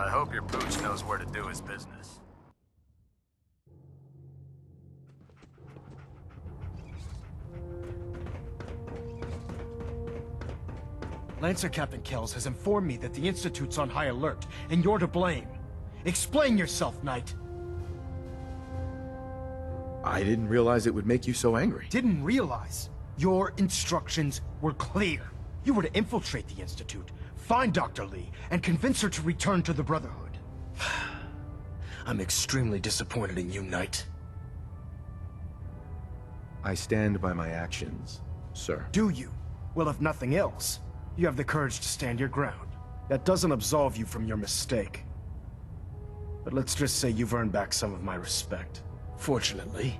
I hope your pooch knows where to do his business. Lancer Captain Kells has informed me that the Institute's on high alert, and you're to blame. Explain yourself, Knight. I didn't realize it would make you so angry. Didn't realize? Your instructions were clear. You were to infiltrate the Institute, find Dr. Li, and convince her to return to the Brotherhood. I'm extremely disappointed in you, Knight. I stand by my actions, sir. Do you? Well, if nothing else, you have the courage to stand your ground. That doesn't absolve you from your mistake. But let's just say you've earned back some of my respect. Fortunately,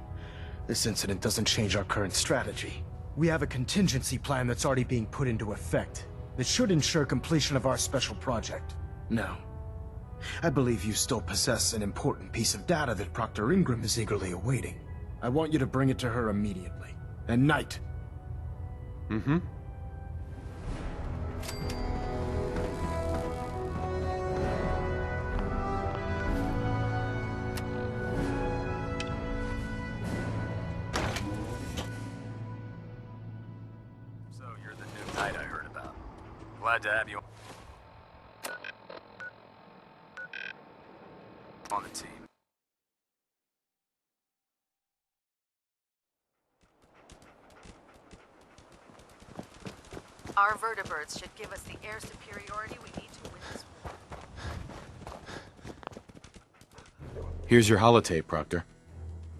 this incident doesn't change our current strategy. We have a contingency plan that's already being put into effect that should ensure completion of our special project. Now, I believe you still possess an important piece of data that Proctor Ingram is eagerly awaiting. I want you to bring it to her immediately. And Knight. Mm-hmm. So you're the new knight I heard about. Glad to have you on the team. Our vertibirds should give us the air superiority we need to win this war. Here's your holotape, Proctor.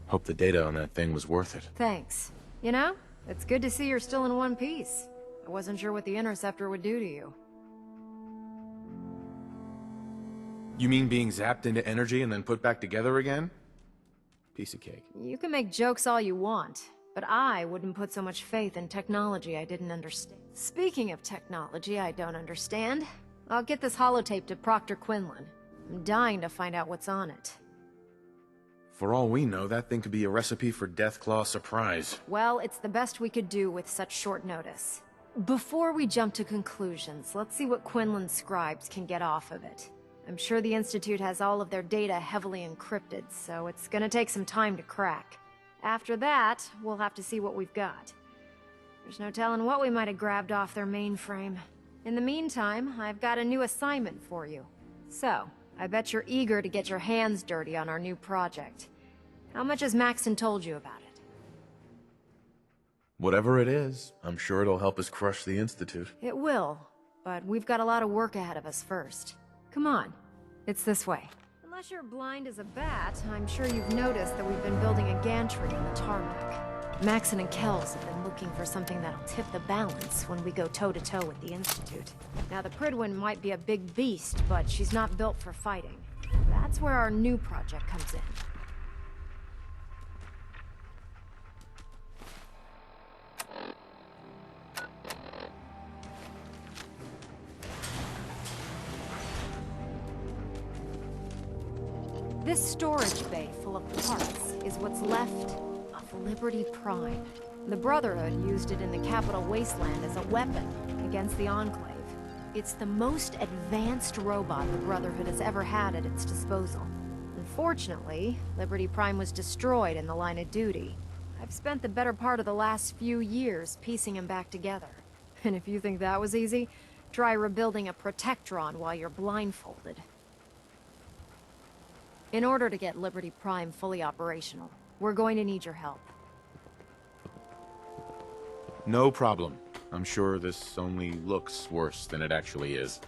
Hope the data on that thing was worth it. Thanks. You know, it's good to see you're still in one piece. I wasn't sure what the Interceptor would do to you. You mean being zapped into energy and then put back together again? Piece of cake. You can make jokes all you want, but I wouldn't put so much faith in technology I didn't understand. Speaking of technology I don't understand, I'll get this holotape to Proctor Quinlan. I'm dying to find out what's on it. For all we know, that thing could be a recipe for Deathclaw surprise. Well, it's the best we could do with such short notice. Before we jump to conclusions, let's see what Quinlan's scribes can get off of it. I'm sure the Institute has all of their data heavily encrypted, so it's gonna take some time to crack. After that, we'll have to see what we've got. There's no telling what we might have grabbed off their mainframe. In the meantime, I've got a new assignment for you. So, I bet you're eager to get your hands dirty on our new project. How much has Maxon told you about it? Whatever it is, I'm sure it'll help us crush the Institute. It will, but we've got a lot of work ahead of us first. Come on, it's this way. Unless you're blind as a bat, I'm sure you've noticed that we've been building a gantry on the tarmac. Maxon and Kells have been looking for something that'll tip the balance when we go toe-to-toe with the Institute. Now, the Prydwen might be a big beast, but she's not built for fighting. That's where our new project comes in. This storage bay full of parts is what's left of Liberty Prime. The Brotherhood used it in the Capital Wasteland as a weapon against the Enclave. It's the most advanced robot the Brotherhood has ever had at its disposal. Unfortunately, Liberty Prime was destroyed in the line of duty. I've spent the better part of the last few years piecing him back together. And if you think that was easy, try rebuilding a Protectron while you're blindfolded. In order to get Liberty Prime fully operational, we're going to need your help. No problem. I'm sure this only looks worse than it actually is.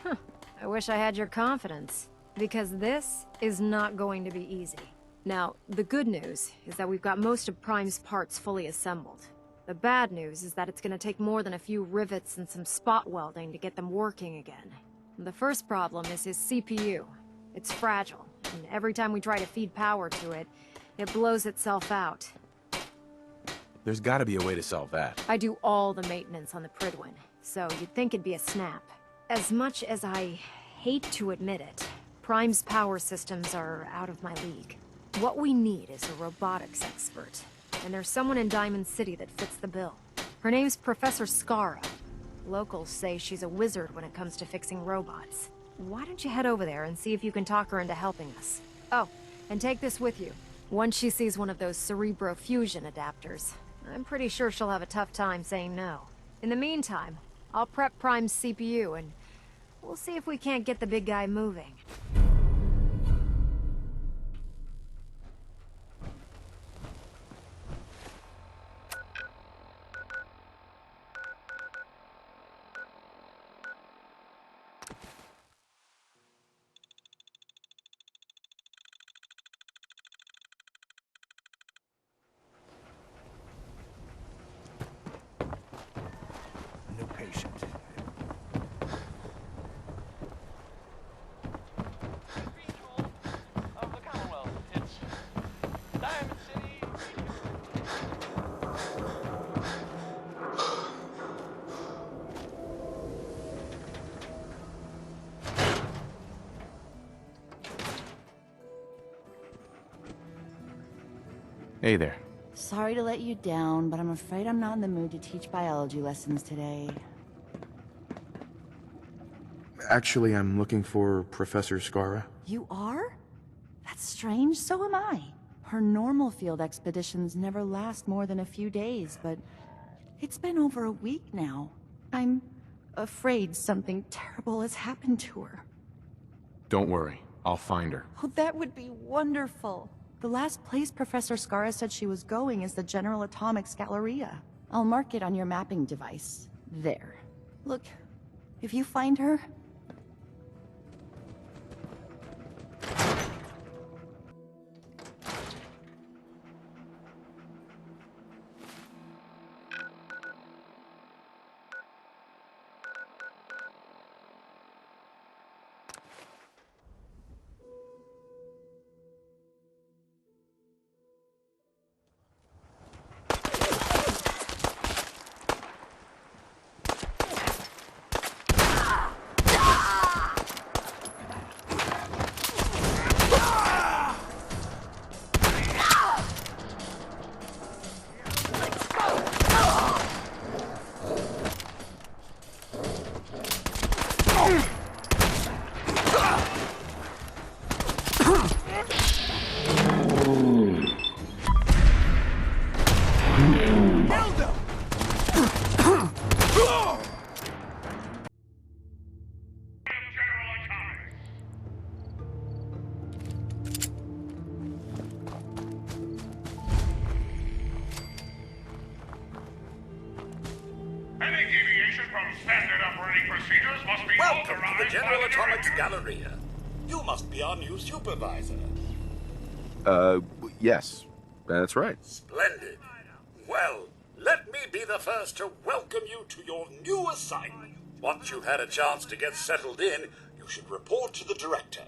I wish I had your confidence, because this is not going to be easy. Now, the good news is that we've got most of Prime's parts fully assembled. The bad news is that it's gonna take more than a few rivets and some spot welding to get them working again. The first problem is his CPU. It's fragile, and every time we try to feed power to it, it blows itself out. There's gotta be a way to solve that. I do all the maintenance on the Prydwen, so you'd think it'd be a snap. As much as I hate to admit it, Prime's power systems are out of my league. What we need is a robotics expert, and there's someone in Diamond City that fits the bill. Her name's Professor Skara. Locals say she's a wizard when it comes to fixing robots. Why don't you head over there and see if you can talk her into helping us? Oh, and take this with you. Once she sees one of those Cerebro fusion adapters, I'm pretty sure she'll have a tough time saying no. In the meantime, I'll prep Prime's CPU and we'll see if we can't get the big guy moving. New patient. Of the Commonwealth. It's Diamond City. Hey there. Sorry to let you down, but I'm afraid I'm not in the mood to teach biology lessons today. Actually, I'm looking for Professor Skara. You are? That's strange, so am I. Her normal field expeditions never last more than a few days, but it's been over a week now. I'm afraid something terrible has happened to her. Don't worry, I'll find her. Oh, that would be wonderful. The last place Professor Skara said she was going is the General Atomics Galleria. I'll mark it on your mapping device. There. Look, if you find her... Any deviation from standard operating procedures must be Welcome to authorized the General by the Atomics director. Galleria. You must be our new supervisor. Yes. That's right. Splendid. Well, let me be the first to welcome you to your new assignment. Once you've had a chance to get settled in, you should report to the director.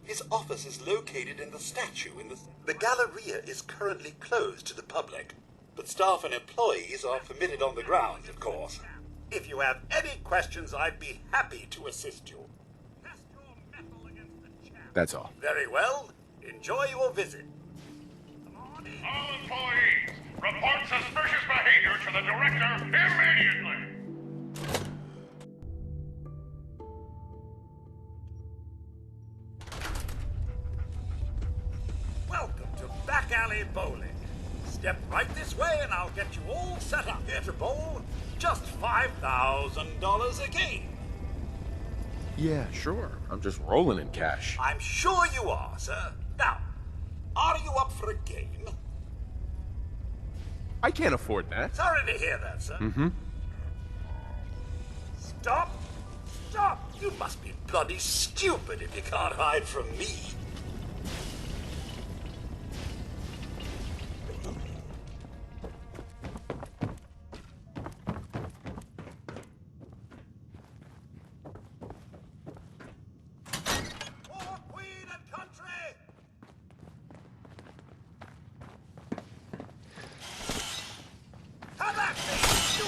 His office is located in the statue in the... The Galleria is currently closed to the public, but staff and employees are permitted on the grounds, of course. If you have any questions, I'd be happy to assist you. Test your mettle against the champ. That's all. Very well. Enjoy your visit. All employees, report suspicious behavior to the director immediately. Welcome to Back Alley Bowling. Step right this way and I'll get you all set up. Here to bowl? Just $5,000 a game. Yeah, sure. I'm just rolling in cash. I'm sure you are, sir. Now, are you up for a game? I can't afford that. Sorry to hear that, sir. Mm-hmm. Stop! Stop! You must be bloody stupid if you can't hide from me. For Queen and country! Come at me, you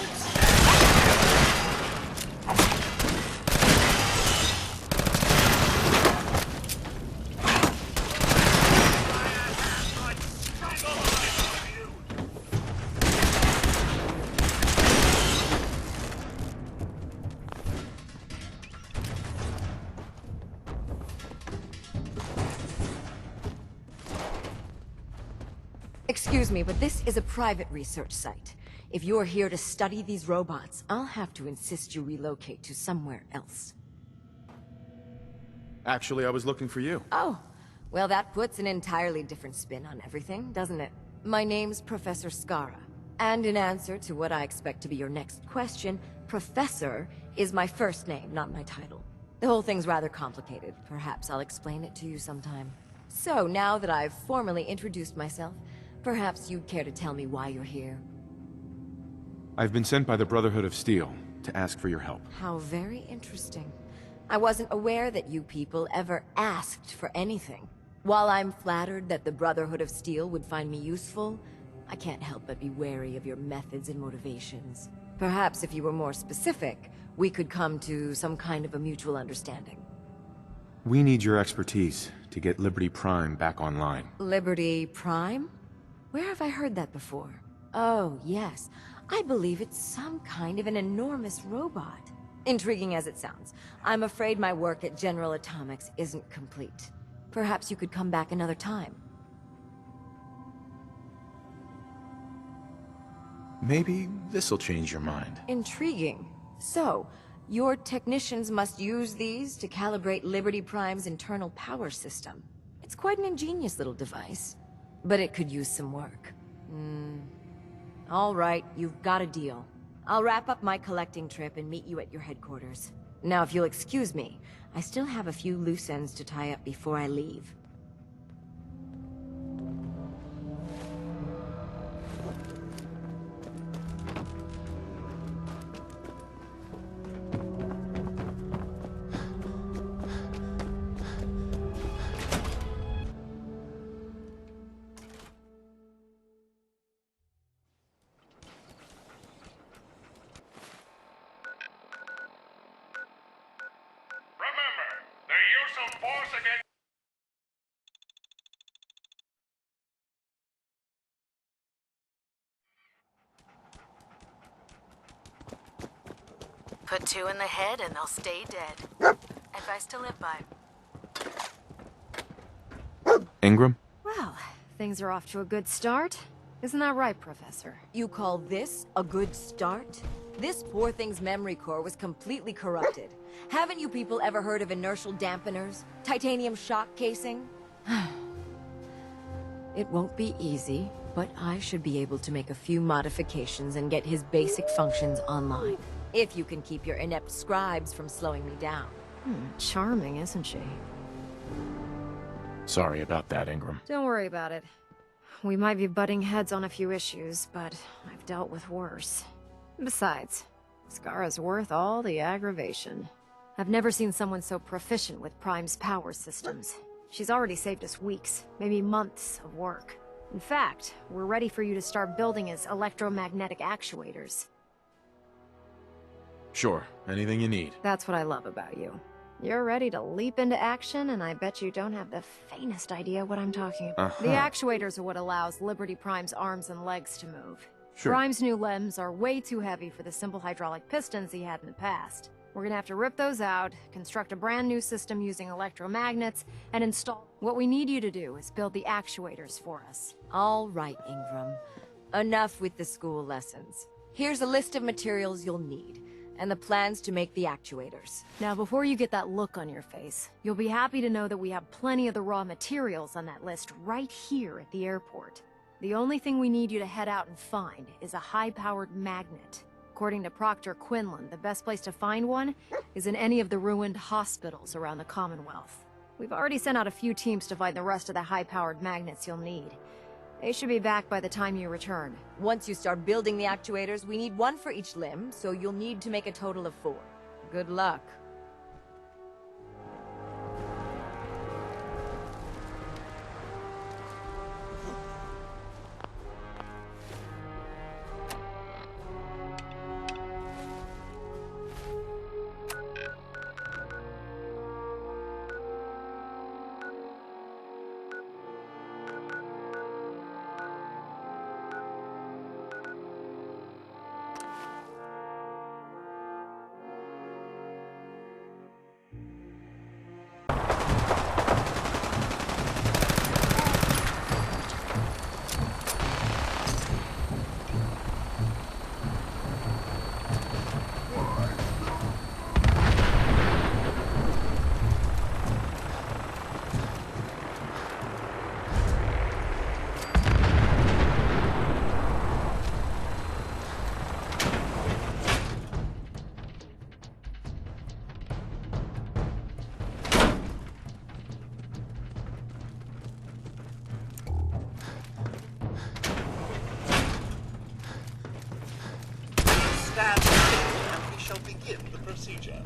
Excuse me, but this is a private research site. If you're here to study these robots, I'll have to insist you relocate to somewhere else. Actually, I was looking for you. Oh, well, that puts an entirely different spin on everything, doesn't it? My name's Professor Skara. And in answer to what I expect to be your next question, Professor is my first name, not my title. The whole thing's rather complicated. Perhaps I'll explain it to you sometime. So, now that I've formally introduced myself, perhaps you'd care to tell me why you're here. I've been sent by the Brotherhood of Steel to ask for your help. How very interesting. I wasn't aware that you people ever asked for anything. While I'm flattered that the Brotherhood of Steel would find me useful, I can't help but be wary of your methods and motivations. Perhaps if you were more specific, we could come to some kind of a mutual understanding. We need your expertise to get Liberty Prime back online. Liberty Prime? Where have I heard that before? Oh, yes. I believe it's some kind of an enormous robot. Intriguing as it sounds, I'm afraid my work at General Atomics isn't complete. Perhaps you could come back another time. Maybe this'll change your mind. Intriguing. So, your technicians must use these to calibrate Liberty Prime's internal power system. It's quite an ingenious little device, but it could use some work. All right, you've got a deal. I'll wrap up my collecting trip and meet you at your headquarters. Now, if you'll excuse me, I still have a few loose ends to tie up before I leave. Remember, the use of force against... Put two in the head and they'll stay dead. Advice to live by. Ingram? Well, things are off to a good start. Isn't that right, Professor? You call this a good start? This poor thing's memory core was completely corrupted. Haven't you people ever heard of inertial dampeners? Titanium shock casing? It won't be easy, but I should be able to make a few modifications and get his basic functions online. If you can keep your inept scribes from slowing me down. Charming, isn't she? Sorry about that, Ingram. Don't worry about it. We might be butting heads on a few issues, but I've dealt with worse. Besides, Skara's worth all the aggravation. I've never seen someone so proficient with Prime's power systems. She's already saved us weeks, maybe months of work. In fact, we're ready for you to start building his electromagnetic actuators. Sure, anything you need. That's what I love about you. You're ready to leap into action, and I bet you don't have the faintest idea what I'm talking about. The actuators are what allows Liberty Prime's arms and legs to move. Sure. Prime's new limbs are way too heavy for the simple hydraulic pistons he had in the past. We're gonna have to rip those out, construct a brand new system using electromagnets, and install... What we need you to do is build the actuators for us. All right, Ingram. Enough with the school lessons. Here's a list of materials you'll need, and the plans to make the actuators. Now, before you get that look on your face, you'll be happy to know that we have plenty of the raw materials on that list right here at the airport. The only thing we need you to head out and find is a high-powered magnet. According to Proctor Quinlan, the best place to find one is in any of the ruined hospitals around the Commonwealth. We've already sent out a few teams to find the rest of the high-powered magnets you'll need. They should be back by the time you return. Once you start building the actuators, we need one for each limb, so you'll need to make a total of 4. Good luck. begin the procedure.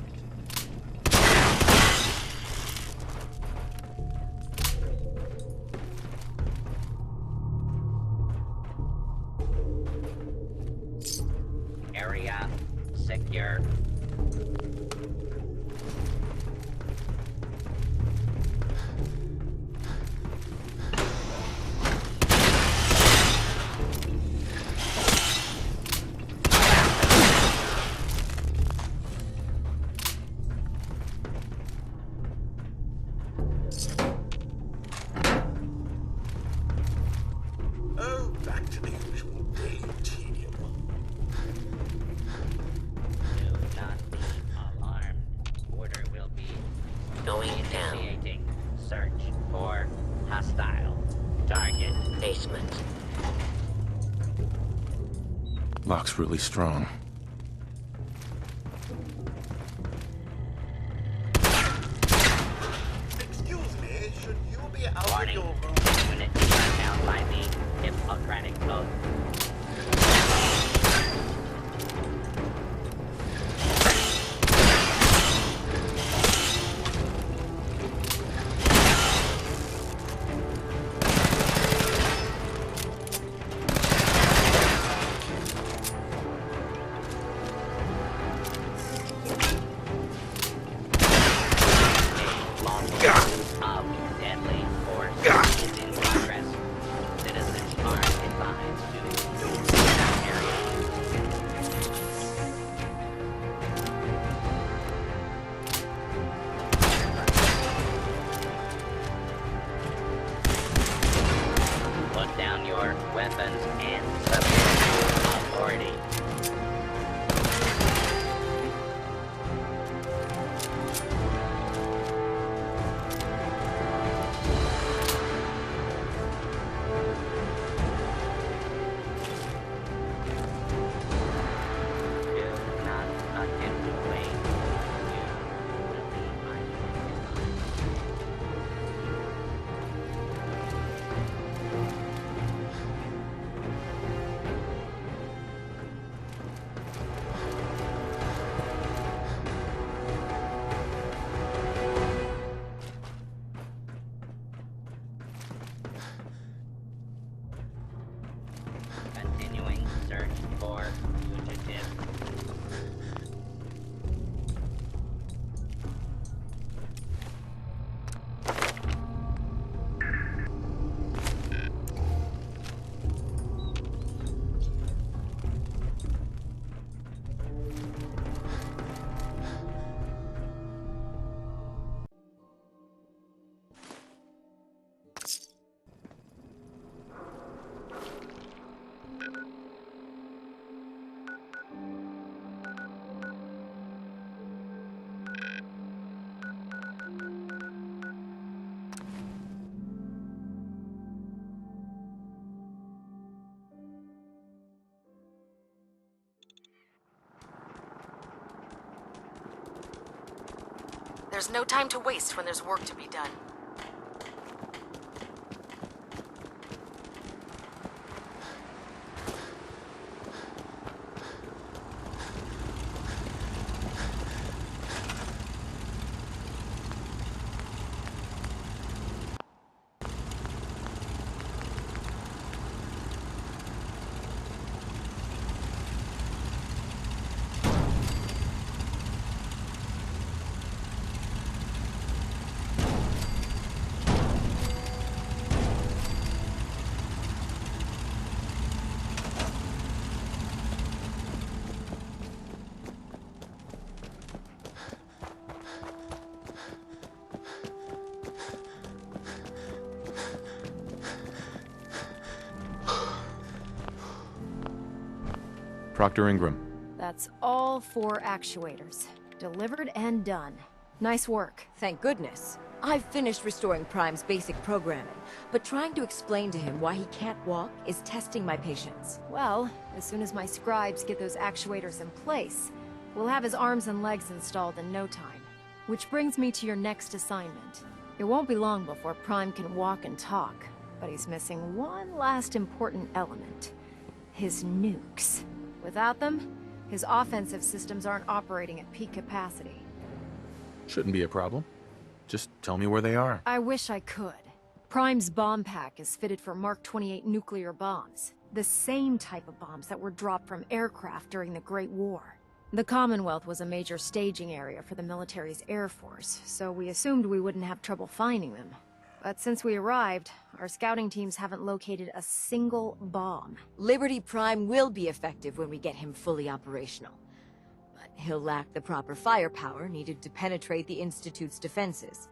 Area secure. Oh, back to the usual daily tedium. Do not be alarmed. Order will be going down. Initiating search for hostile target. Basement. Lock's really strong. Excuse me, should you be out Warning. of your room? Unit shut down by me. Hippocratic Oath. Of deadly force is in progress. Citizens are advised to leave that area. Put down your weapons and submit to authority. Do not attempt to wait. You will be identified. Continuing search for fugitive. There's no time to waste when there's work to be done. Proctor Ingram. That's all 4 actuators. Delivered and done. Nice work. Thank goodness. I've finished restoring Prime's basic programming, but trying to explain to him why he can't walk is testing my patience. Well, as soon as my scribes get those actuators in place, we'll have his arms and legs installed in no time. Which brings me to your next assignment. It won't be long before Prime can walk and talk, but he's missing one last important element. His nukes. Without them, His offensive systems aren't operating at peak capacity. Shouldn't be a problem. Just tell me where they are. I wish I could. Prime's bomb pack is fitted for Mark 28 nuclear bombs. The same type of bombs that were dropped from aircraft during the Great War. The Commonwealth was a major staging area for the military's air force, so we assumed we wouldn't have trouble finding them. But since we arrived, our scouting teams haven't located a single bomb. Liberty Prime will be effective when we get him fully operational. But he'll lack the proper firepower needed to penetrate the Institute's defenses.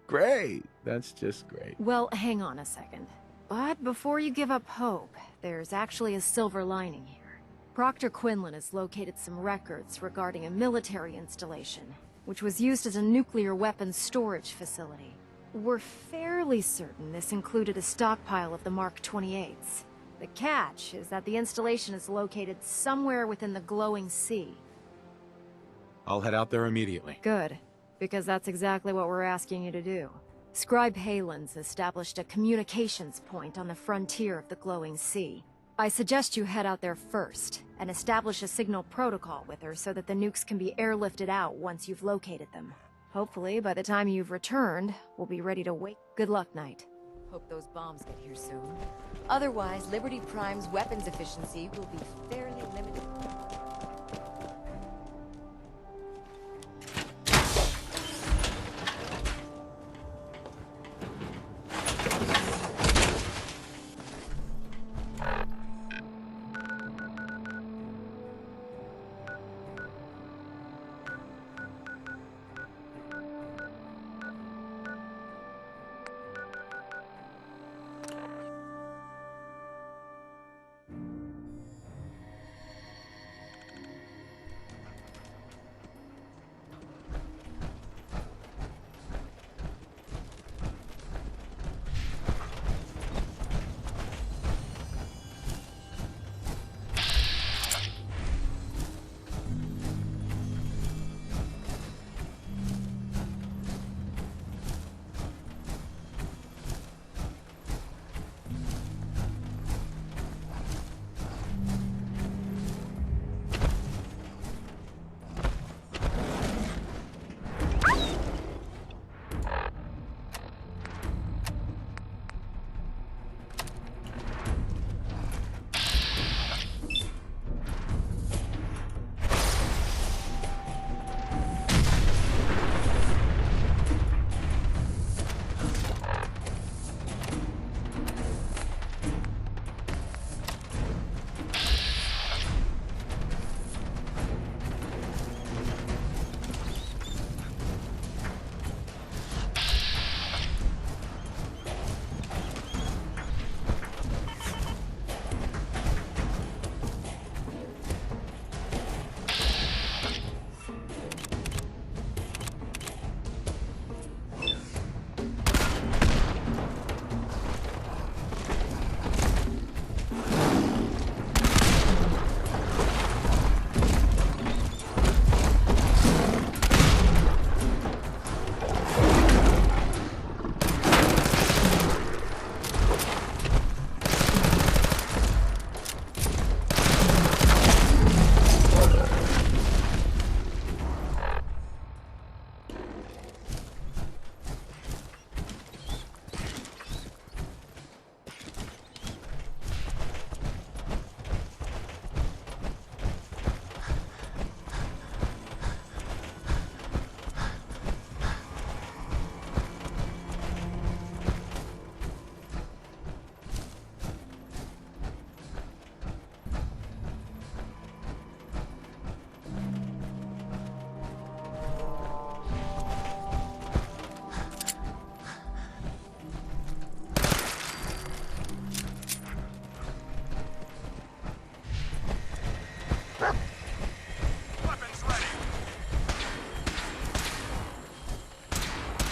Great. That's just great. Well, hang on a second. But before you give up hope, there's actually a silver lining here. Proctor Quinlan has located some records regarding a military installation, which was used as a nuclear weapons storage facility. We're fairly certain this included a stockpile of the Mark 28s. The catch is that the installation is located somewhere within the glowing sea. I'll head out there immediately. Good, because that's exactly what we're asking you to do. Scribe Halen's established a communications point on the frontier of the glowing sea. I suggest you head out there first, and establish a signal protocol with her so that the nukes can be airlifted out once you've located them. Hopefully, by the time you've returned, we'll be ready to wait. Good luck, Knight. Hope those bombs get here soon. Otherwise, Liberty Prime's weapons efficiency will be fairly limited.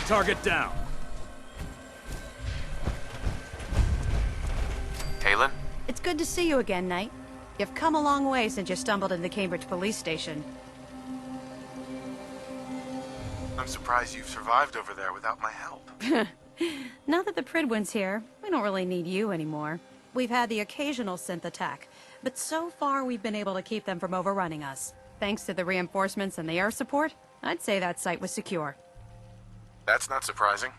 Target down. Talon? It's good to see you again, Knight. You've come a long way since you stumbled in the Cambridge police station. I'm surprised you've survived over there without my help. Now that the Prydwen's here, we don't really need you anymore. We've had the occasional synth attack, But so far, we've been able to keep them from overrunning us. Thanks to the reinforcements and the air support, I'd say that site was secure. That's not surprising.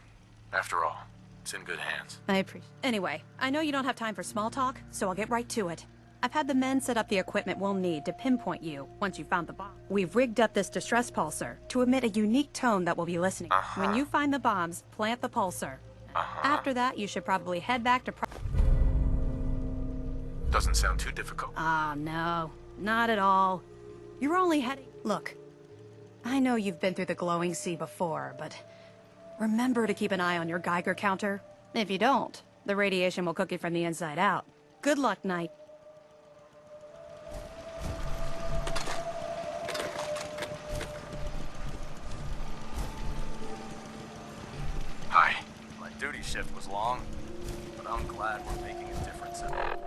After all, it's in good hands. I appreciate. Anyway, I know you don't have time for small talk, so I'll get right to it. I've had the men set up the equipment we'll need to pinpoint you once you found the bomb. We've rigged up this distress pulsar to emit a unique tone that will be listening. When you find the bombs, plant the pulsar. After that, you should probably head back to Doesn't sound too difficult. Ah, no. Not at all. You're only heading... Look, I know you've been through the glowing sea before, but remember to keep an eye on your Geiger counter. If you don't, the radiation will cook you from the inside out. Good luck, Knight. Hi. My duty shift was long, but I'm glad we're making a difference in it.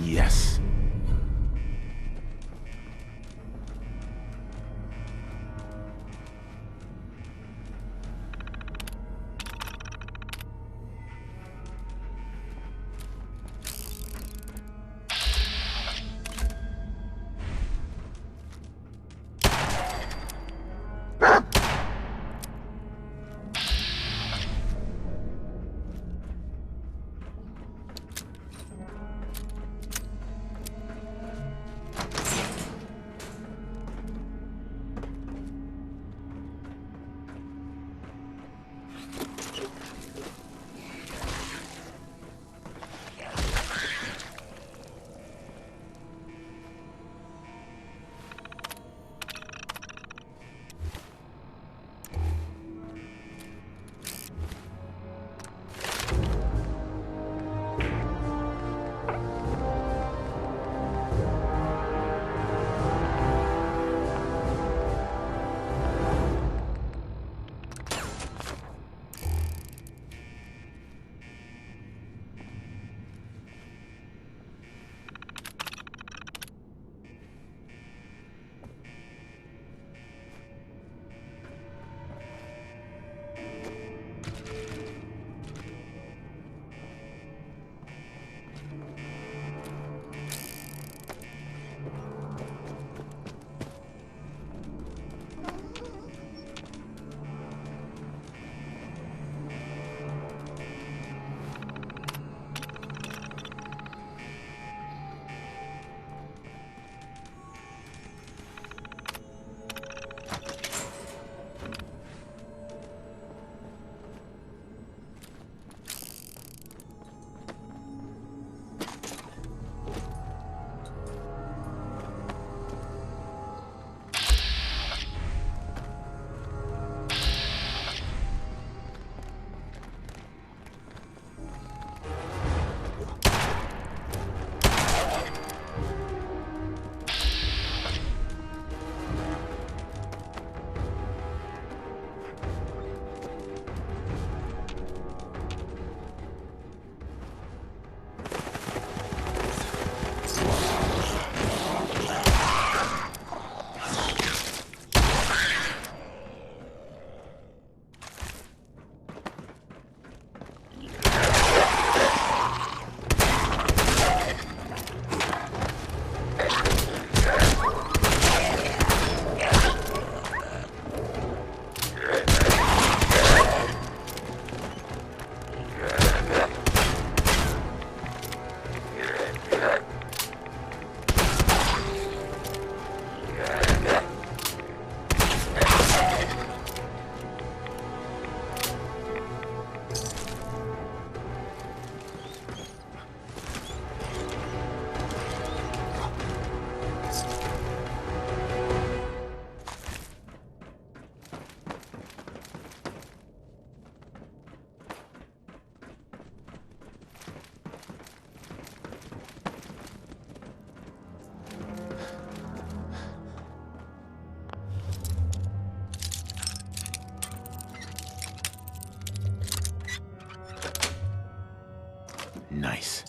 Yes. Nice.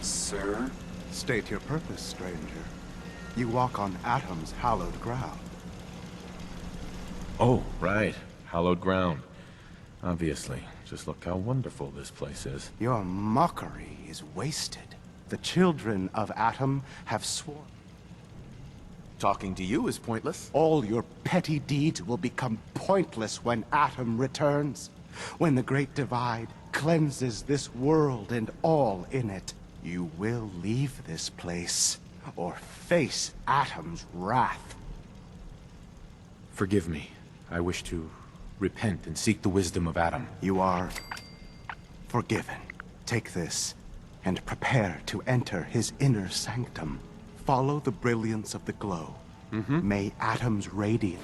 Sir? State your purpose, stranger. You walk on Atom's hallowed ground. Oh, right. Hallowed ground. Obviously. Just look how wonderful this place is. Your mockery is wasted. The children of Atom have sworn. Talking to you is pointless. All your petty deeds will become pointless when Atom returns. When the Great Divide cleanses this world and all in it. You will leave this place, or face Atom's wrath. Forgive me. I wish to repent and seek the wisdom of Atom. You are forgiven. Take this, and prepare to enter his inner sanctum. Follow the brilliance of the glow. May Atom's radiance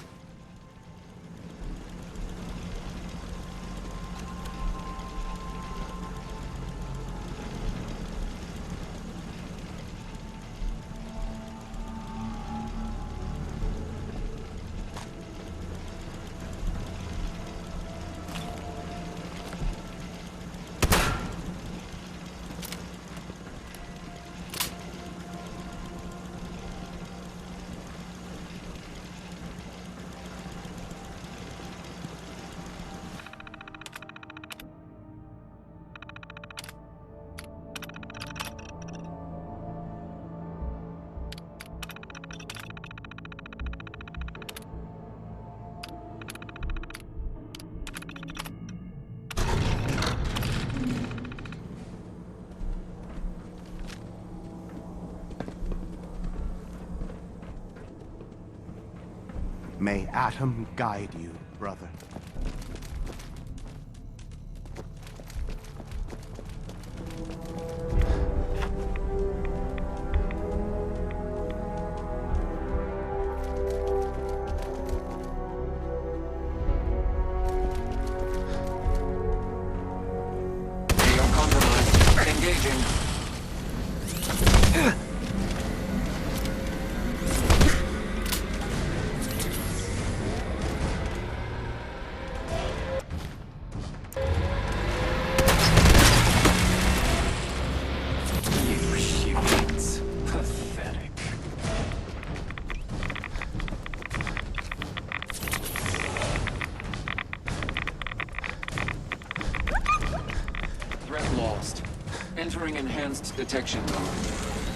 May Atom guide you, brother. We are compromised. Engaging. Threat lost. Entering enhanced detection mode.